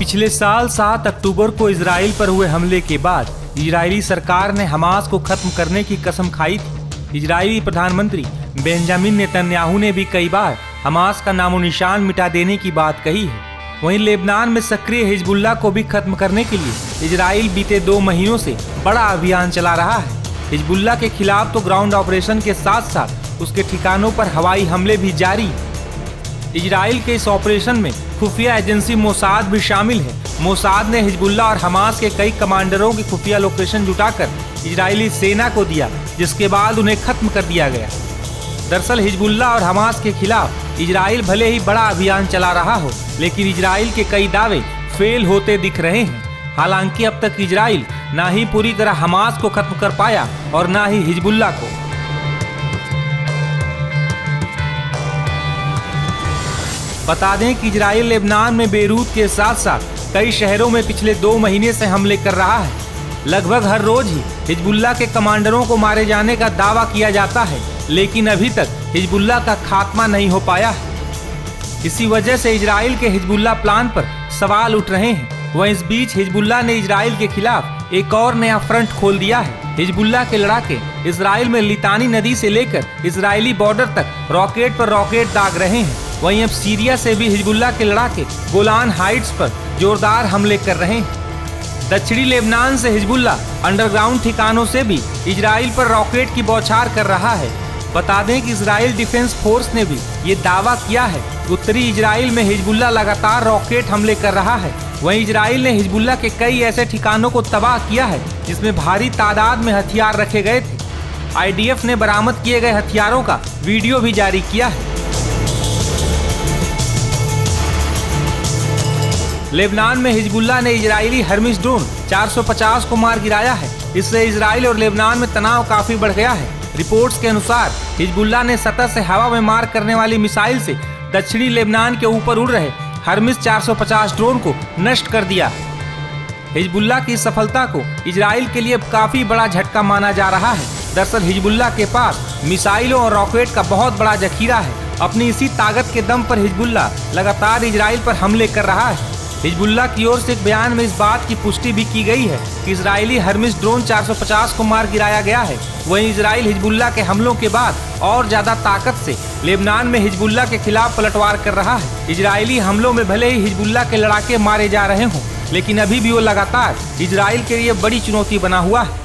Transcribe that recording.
पिछले साल 7 अक्टूबर को इजराइल पर हुए हमले के बाद इजरायली सरकार ने हमास को खत्म करने की कसम खाई थी। इजरायली प्रधानमंत्री बेंजामिन नेतन्याहू ने भी कई बार हमास का नामो निशान मिटा देने की बात कही है। वहीं लेबनान में सक्रिय हिजबुल्लाह को भी खत्म करने के लिए इजराइल बीते 2 महीनों से बड़ा अभियान चला रहा है। हिजबुल्लाह के खिलाफ तो ग्राउंड ऑपरेशन के साथ साथ उसके ठिकानों पर हवाई हमले भी जारी हैं। इजराइल के इस ऑपरेशन में खुफिया एजेंसी मोसाद भी शामिल है। मोसाद ने हिजबुल्लाह और हमास के कई कमांडरों की खुफिया लोकेशन जुटाकर इजरायली सेना को दिया, जिसके बाद उन्हें खत्म कर दिया गया। दरअसल हिजबुल्लाह और हमास के खिलाफ इजराइल भले ही बड़ा अभियान चला रहा हो, लेकिन इजराइल के कई दावे फेल होते दिख रहे हैं। हालांकि अब तक इजराइल ना ही पूरी तरह हमास को खत्म कर पाया और ना ही हिजबुल्लाह को। बता दें कि इजराइल लेबनान में बेरूत के साथ साथ कई शहरों में पिछले 2 महीने से हमले कर रहा है। लगभग हर रोज ही हिजबुल्लाह के कमांडरों को मारे जाने का दावा किया जाता है, लेकिन अभी तक हिजबुल्लाह का खात्मा नहीं हो पाया है। इसी वजह से इजराइल के हिजबुल्लाह प्लान पर सवाल उठ रहे हैं। वहीं इस बीच हिजबुल्लाह ने इजराइल के खिलाफ एक और नया फ्रंट खोल दिया है। हिजबुल्लाह के लड़ाके इजराइल में लितानी नदी से लेकर इजरायली बॉर्डर तक रॉकेट पर रॉकेट दाग रहे हैं। वहीं अब सीरिया से भी हिजबुल्लाह के लड़ाके गोलान हाइट्स पर जोरदार हमले कर रहे हैं। दक्षिणी लेबनान से हिजबुल्लाह अंडरग्राउंड ठिकानों से भी इजराइल पर रॉकेट की बौछार कर रहा है। बता दें कि इजराइल डिफेंस फोर्स ने भी ये दावा किया है कि उत्तरी इजराइल में हिजबुल्लाह लगातार रॉकेट हमले कर रहा है। वहीं इजराइल ने हिजबुल्लाह के कई ऐसे ठिकानों को तबाह किया है जिसमें भारी तादाद में हथियार रखे गए थे। IDF ने बरामद किए गए हथियारों का वीडियो भी जारी किया है। लेबनान में हिजबुल्लाह ने इजरायली हर्मिस ड्रोन 450 को मार गिराया है। इससे इजराइल और लेबनान में तनाव काफी बढ़ गया है। रिपोर्ट्स के अनुसार हिजबुल्लाह ने सतह से हवा में मार करने वाली मिसाइल से दक्षिणी लेबनान के ऊपर उड़ रहे हर्मिस 450 ड्रोन को नष्ट कर दिया। हिजबुल्लाह की सफलता को इजराइल के लिए काफी बड़ा झटका माना जा रहा है। दरअसल हिजबुल्लाह के पास मिसाइलों और रॉकेट का बहुत बड़ा जखीरा है। अपनी इसी ताकत के दम पर हिजबुल्लाह लगातार इजराइल पर हमले कर रहा है। हिजबुल्लाह की ओर से एक बयान में इस बात की पुष्टि भी की गई है कि इजरायली हर्मिस ड्रोन 450 को मार गिराया गया है। वहीं इजराइल हिजबुल्लाह के हमलों के बाद और ज्यादा ताकत से लेबनान में हिजबुल्लाह के खिलाफ पलटवार कर रहा है। इजरायली हमलों में भले ही हिजबुल्लाह के लड़ाके मारे जा रहे हों, लेकिन अभी भी वो लगातार इजराइल के लिए बड़ी चुनौती बना हुआ है।